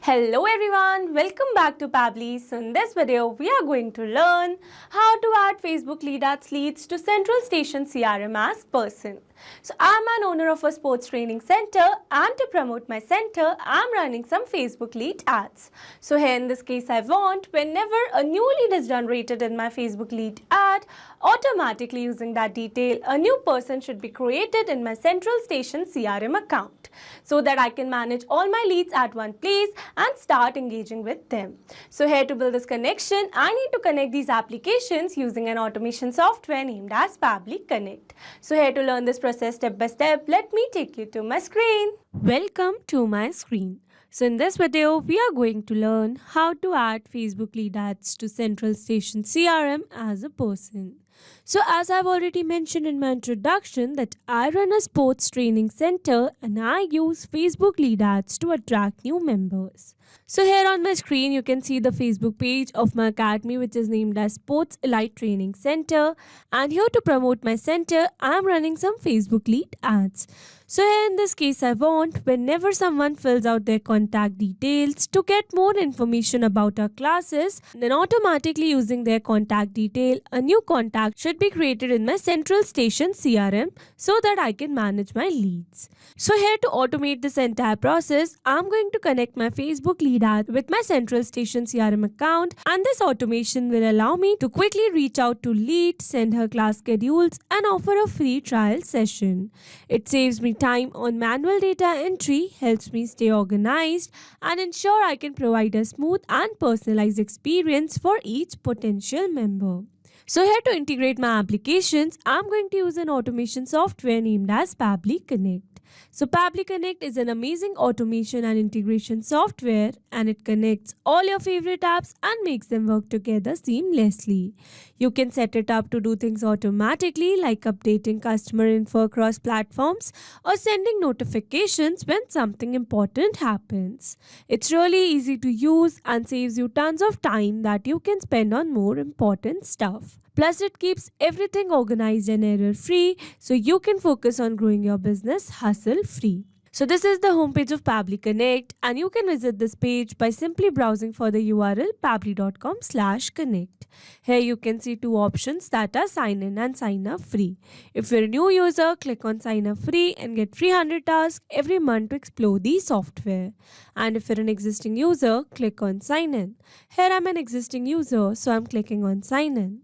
Hello everyone, welcome back to Pabbly. So in this video, we are going to learn how to add Facebook lead ads leads to CentralStation CRM as person. So I'm an owner of a sports training center, and to promote my center, I'm running some Facebook lead ads. So here in this case, I want whenever a new lead is generated in my Facebook lead ad, automatically using that detail, a new person should be created in my CentralStation CRM account, so that I can manage all my leads at one place and start engaging with them. So here to build this connection, I need to connect these applications using an automation software named as Pabbly Connect. So here to learn this process step by step, let me take you to my screen. Welcome to my screen. So in this video, we are going to learn how to add Facebook lead ads to CentralStation CRM as a person. So as I've already mentioned in my introduction that I run a sports training center and I use Facebook lead ads to attract new members. So here on my screen you can see the Facebook page of my academy, which is named as Sports Elite Training Center, and here to promote my center I am running some Facebook lead ads. So here in this case I want whenever someone fills out their contact details to get more information about our classes, then automatically using their contact detail, a new contact should be created in my CentralStation CRM so that I can manage my leads. So here to automate this entire process, I'm going to connect my Facebook lead ad with my CentralStation CRM account, and this automation will allow me to quickly reach out to leads, send her class schedules and offer a free trial session. It saves me time on manual data entry, helps me stay organized and ensure I can provide a smooth and personalized experience for each potential member. So here to integrate my applications, I'm going to use an automation software named as Pabbly Connect. So Pabbly Connect is an amazing automation and integration software, and it connects all your favorite apps and makes them work together seamlessly. You can set it up to do things automatically like updating customer info across platforms or sending notifications when something important happens. It's really easy to use and saves you tons of time that you can spend on more important stuff. Plus, it keeps everything organized and error-free, so you can focus on growing your business hassle-free. So this is the homepage of Pabbly Connect, and you can visit this page by simply browsing for the URL pabbly.com/connect. Here you can see two options that are sign in and sign up free. If you're a new user, click on sign up free and get 300 tasks every month to explore the software. And if you're an existing user, click on sign in. Here I'm an existing user, so I'm clicking on sign in.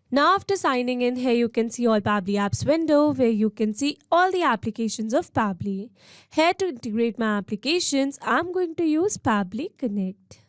Now after signing in, here you can see all Pabbly apps window where you can see all the applications of Pabbly. Here to integrate my applications, I'm going to use Pabbly Connect.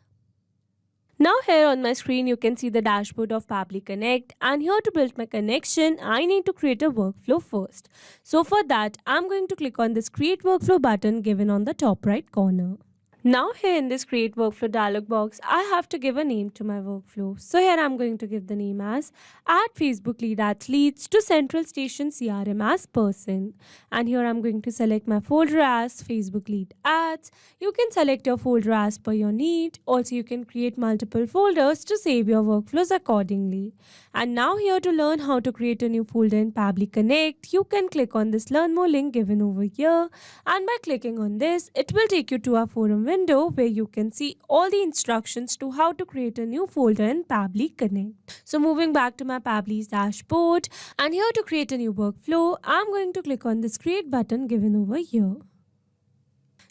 Now here on my screen you can see the dashboard of Pabbly Connect, and here to build my connection I need to create a workflow first. So for that I'm going to click on this create workflow button given on the top right corner. Now here in this create workflow dialog box, I have to give a name to my workflow. So here I'm going to give the name as add Facebook lead ads leads to CentralStation CRM as person. And here I'm going to select my folder as Facebook lead ads. You can select your folder as per your need. Also you can create multiple folders to save your workflows accordingly. And now here to learn how to create a new folder in Pabbly Connect, you can click on this learn more link given over here. And by clicking on this, it will take you to our forum window where you can see all the instructions to how to create a new folder in Pabbly Connect. So moving back to my Pabbly's dashboard, and here to create a new workflow, I'm going to click on this create button given over here.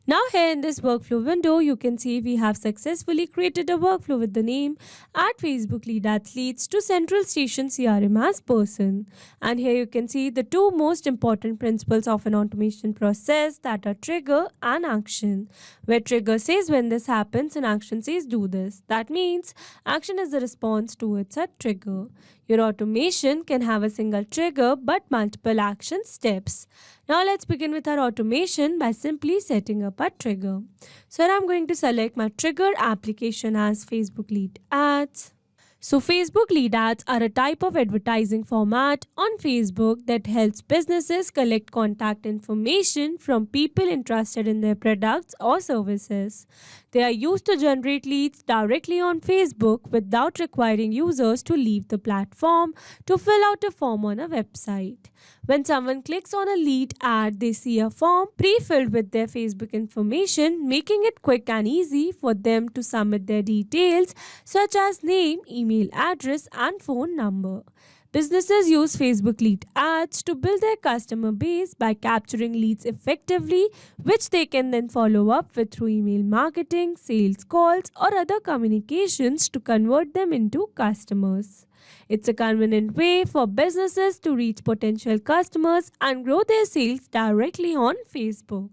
Now here in this workflow window, you can see we have successfully created a workflow with the name add Facebook lead ads leads to CentralStation CRM as person. And here you can see the two most important principles of an automation process, that are trigger and action, where trigger says when this happens and action says do this. That means action is the response towards a trigger. Your automation can have a single trigger but multiple action steps. Now let's begin with our automation by simply setting up a trigger. So here I'm going to select my trigger application as Facebook lead ads. So Facebook lead ads are a type of advertising format on Facebook that helps businesses collect contact information from people interested in their products or services. They are used to generate leads directly on Facebook without requiring users to leave the platform to fill out a form on a website. When someone clicks on a lead ad, they see a form pre-filled with their Facebook information, making it quick and easy for them to submit their details such as name, email address, and phone number. Businesses use Facebook lead ads to build their customer base by capturing leads effectively, which they can then follow up with through email marketing, sales calls, or other communications to convert them into customers. It's a convenient way for businesses to reach potential customers and grow their sales directly on Facebook.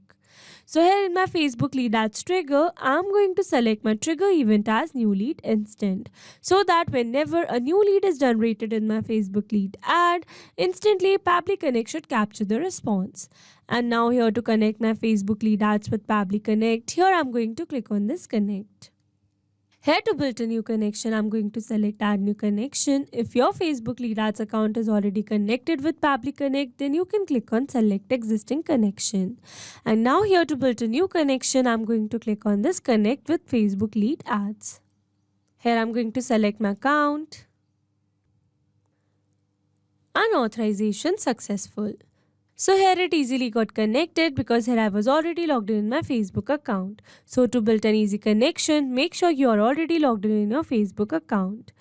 So here in my Facebook lead ads trigger, I'm going to select my trigger event as new lead instant, so that whenever a new lead is generated in my Facebook lead ad, instantly Pabbly Connect should capture the response. And now here to connect my Facebook lead ads with Pabbly Connect, here I'm going to click on this connect. Here to build a new connection, I'm going to select add new connection. If your Facebook lead ads account is already connected with Pabbly Connect, then you can click on select existing connection. And now here to build a new connection, I'm going to click on this connect with Facebook lead ads. Here I'm going to select my account and authorization successful. So here it easily got connected because here I was already logged in my Facebook account. So to build an easy connection, make sure you are already logged in your Facebook account.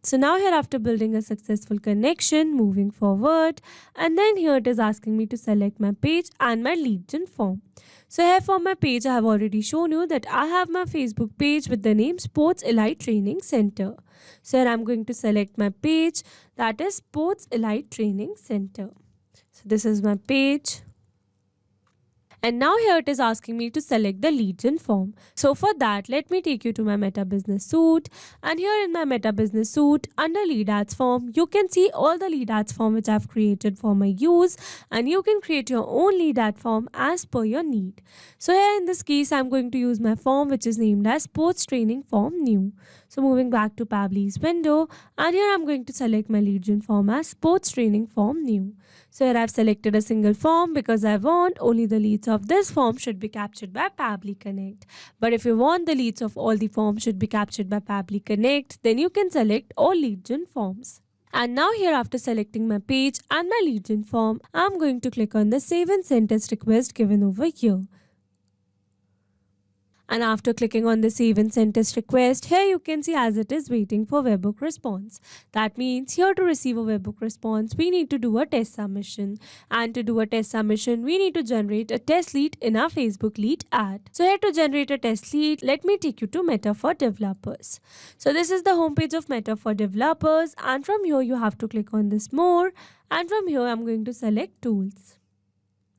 So now here after building a successful connection, moving forward, and then here it is asking me to select my page and my lead gen form. So here for my page, I have already shown you that I have my Facebook page with the name Sports Elite Training Center. So here I'm going to select my page, that is Sports Elite Training Center. So this is my page. And now here it is asking me to select the lead gen form. So for that, let me take you to my Meta Business Suite. And here in my Meta Business Suite, under lead ads form, you can see all the lead ads form which I've created for my use. And you can create your own lead ad form as per your need. So here in this case, I'm going to use my form which is named as Sports Training Form New. So moving back to Pabbly's window, and here I'm going to select my lead gen form as Sports Training Form New. So here I've selected a single form because I want only the leads of this form should be captured by Pabbly Connect. But if you want the leads of all the forms should be captured by Pabbly Connect, then you can select all lead gen forms. And now here after selecting my page and my lead gen form, I'm going to click on the save and send test request given over here. And after clicking on the save and send test request, here you can see as it is waiting for webhook response. That means here to receive a webhook response, we need to do a test submission. And to do a test submission, we need to generate a test lead in our Facebook lead ad. So here to generate a test lead, let me take you to Meta for Developers. So this is the homepage of Meta for Developers. And from here, you have to click on this more. And from here, I'm going to select Tools.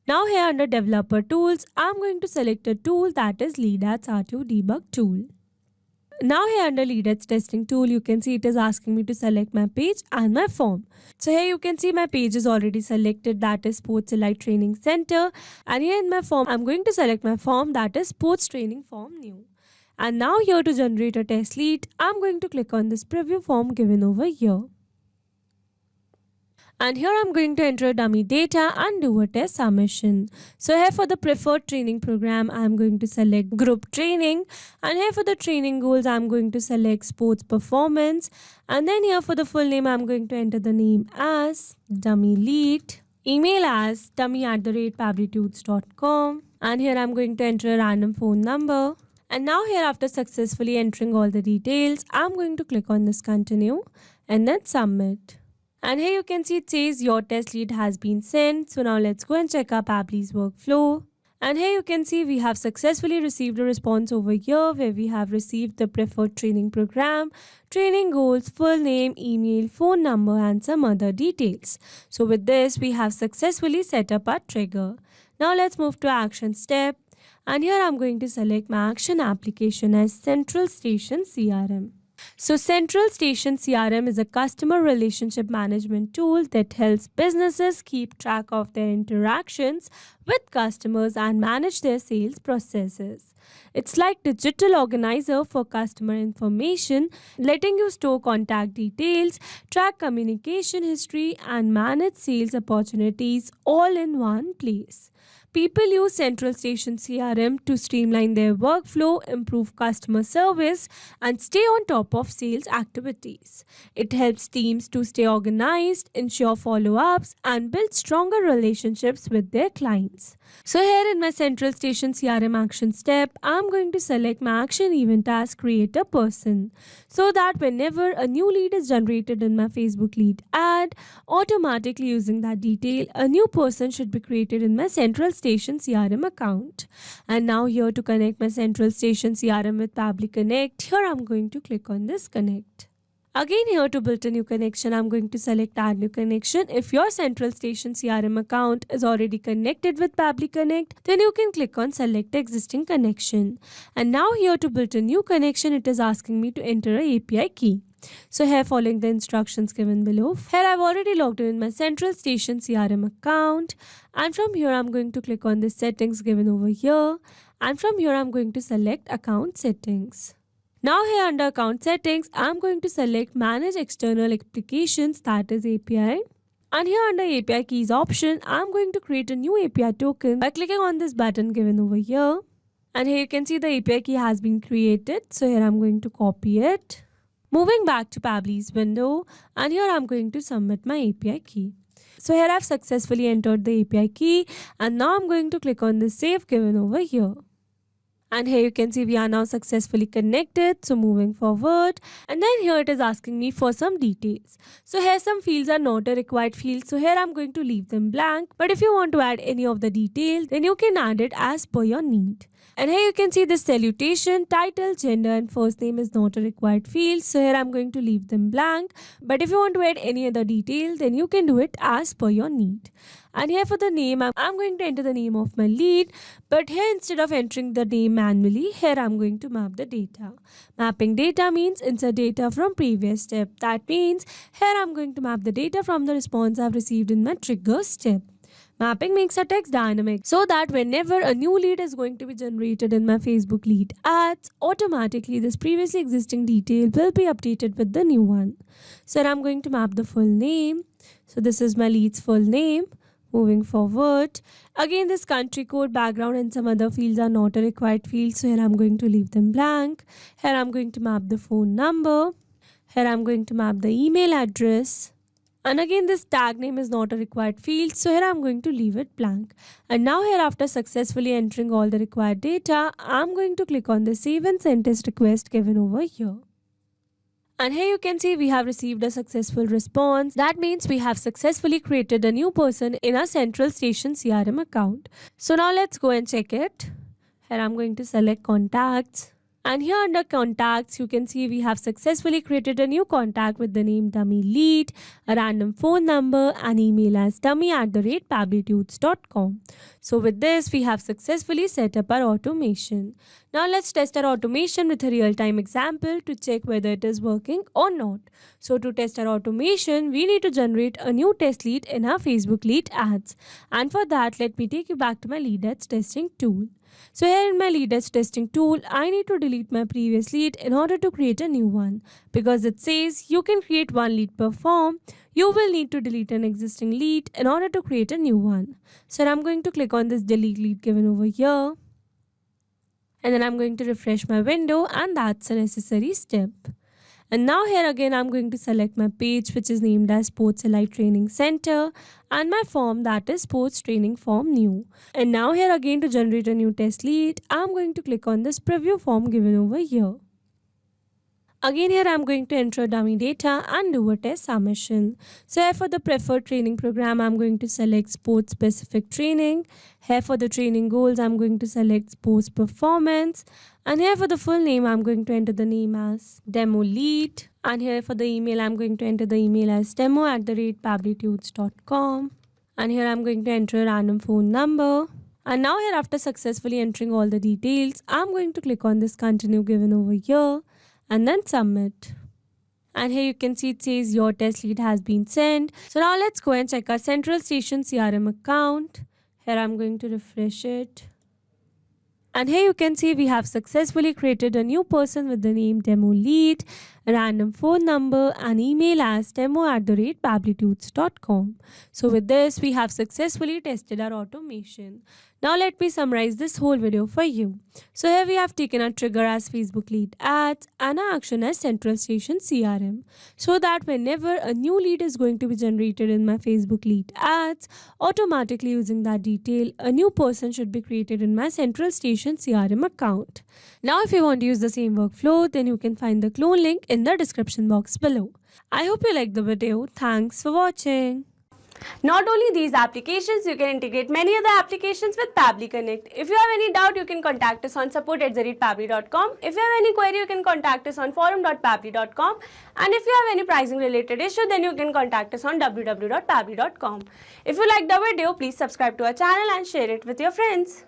Now here under Developer Tools, I'm going to select a tool that is Lead Ads R2 Debug Tool. Now here under Lead Ads Testing Tool, you can see it is asking me to select my page and my form. So here you can see my page is already selected, that is Sports Elite Training Center. And here in my form, I'm going to select my form, that is Sports Training Form New. And now here to generate a test lead, I'm going to click on this preview form given over here. And here I'm going to enter dummy data and do a test submission. So here for the preferred training program, I'm going to select group training. And here for the training goals, I'm going to select sports performance. And then here for the full name, I'm going to enter the name as dummy lead. Email as dummy@pabblytudes.com. And here I'm going to enter a random phone number. And now here after successfully entering all the details, I'm going to click on this continue and then submit. And here you can see it says your test lead has been sent. So now let's go and check our Pabbly's workflow. And here you can see we have successfully received a response over here where we have received the preferred training program, training goals, full name, email, phone number and some other details. So with this we have successfully set up our trigger. Now let's move to action step. And here I'm going to select my action application as CentralStation CRM. So CentralStation CRM is a customer relationship management tool that helps businesses keep track of their interactions with customers and manage their sales processes. It's like digital organizer for customer information, letting you store contact details, track communication history and manage sales opportunities all in one place. people use CentralStation CRM to streamline their workflow, improve customer service, and stay on top of sales activities. It helps teams to stay organized, ensure follow-ups, and build stronger relationships with their clients. So here in my CentralStation CRM action step, I'm going to select my action event as create a person, so that whenever a new lead is generated in my Facebook lead ad, automatically using that detail, a new person should be created in my CentralStation CRM account. And now here to connect my CentralStation CRM with Pabbly Connect, here I'm going to click on this connect. Again, here to build a new connection, I'm going to select add new connection. If your CentralStation CRM account is already connected with Pabbly Connect, then you can click on select existing connection. And now here to build a new connection, it is asking me to enter a API key. So here, following the instructions given below, here I've already logged in my CentralStation CRM account, and from here I'm going to click on the settings given over here, and from here I'm going to select account settings. Now here under account settings, I'm going to select manage external applications, that is API. And here under API keys option, I'm going to create a new API token by clicking on this button given over here. And here you can see the API key has been created. So here I'm going to copy it. Moving back to Pabbly's window, and here I'm going to submit my API key. So here I've successfully entered the API key, and now I'm going to click on the save given over here. And here you can see we are now successfully connected. So moving forward, and then here it is asking me for some details. So here some fields are not a required field, so here I'm going to leave them blank. But if you want to add any of the details, then you can add it as per your need. And here you can see the salutation, title, gender, and first name is not a required field, so here I'm going to leave them blank. But if you want to add any other detail, then you can do it as per your need. And here for the name, I'm going to enter the name of my lead, but here instead of entering the name manually, here I'm going to map the data. Mapping data means insert data from previous step. That means here I'm going to map the data from the response I've received in my trigger step. Mapping makes a text dynamic so that whenever a new lead is going to be generated in my Facebook lead ads, automatically this previously existing detail will be updated with the new one. So I'm going to map the full name. So this is my lead's full name. Moving forward, again this country code, background, and some other fields are not a required field, so here I'm going to leave them blank. Here I'm going to map the phone number. Here I'm going to map the email address. And again this tag name is not a required field, so here I'm going to leave it blank. And now here, after successfully entering all the required data, I'm going to click on the save and send test request given over here. And here you can see we have received a successful response. That means we have successfully created a new person in our CentralStation CRM account. So now let's go and check it. Here I'm going to select contacts. And here under contacts, you can see we have successfully created a new contact with the name dummy lead, a random phone number, and email as dummy@pabblytudes.com. So with this, we have successfully set up our automation. Now let's test our automation with a real-time example to check whether it is working or not. So to test our automation, we need to generate a new test lead in our Facebook lead ads. And for that, let me take you back to my lead ads testing tool. So here in my lead ads testing tool, I need to delete my previous lead in order to create a new one. Because it says you can create one lead per form, you will need to delete an existing lead in order to create a new one. So I'm going to click on this delete lead given over here. And then I'm going to refresh my window, and that's a necessary step. And now here again I'm going to select my page, which is named as Sports Elite Training Center, and my form, that is Sports Training Form New. And now here again to generate a new test lead, I'm going to click on this preview form given over here. Again here I'm going to enter dummy data and do a test submission. So here for the preferred training program, I'm going to select sports specific training. Here for the training goals, I'm going to select sports performance. And here for the full name, I'm going to enter the name as demo lead. And here for the email, I'm going to enter the email as demo@pabblytudes.com. And here I'm going to enter a random phone number. And now here, after successfully entering all the details, I'm going to click on this continue given over here and then submit. And here you can see it says your test lead has been sent. So now let's go and check our CentralStation CRM account. Here I'm going to refresh it. And here you can see we have successfully created a new person with the name demo lead, a random phone number, and email as demo@pabblytudes.com. So with this, we have successfully tested our automation. Now let me summarize this whole video for you. So here we have taken a trigger as Facebook lead ads and an action as CentralStation CRM, so that whenever a new lead is going to be generated in my Facebook lead ads, automatically using that detail, a new person should be created in my CentralStation CRM account. Now if you want to use the same workflow, then you can find the clone link in the description box below. I hope you liked the video. Thanks for watching. Not only these applications, you can integrate many other applications with Pabbly Connect. If you have any doubt, you can contact us on support@pabbly.com. If you have any query, you can contact us on forum.pabbly.com. And if you have any pricing related issue, then you can contact us on www.pabbly.com. If you liked the video, please subscribe to our channel and share it with your friends.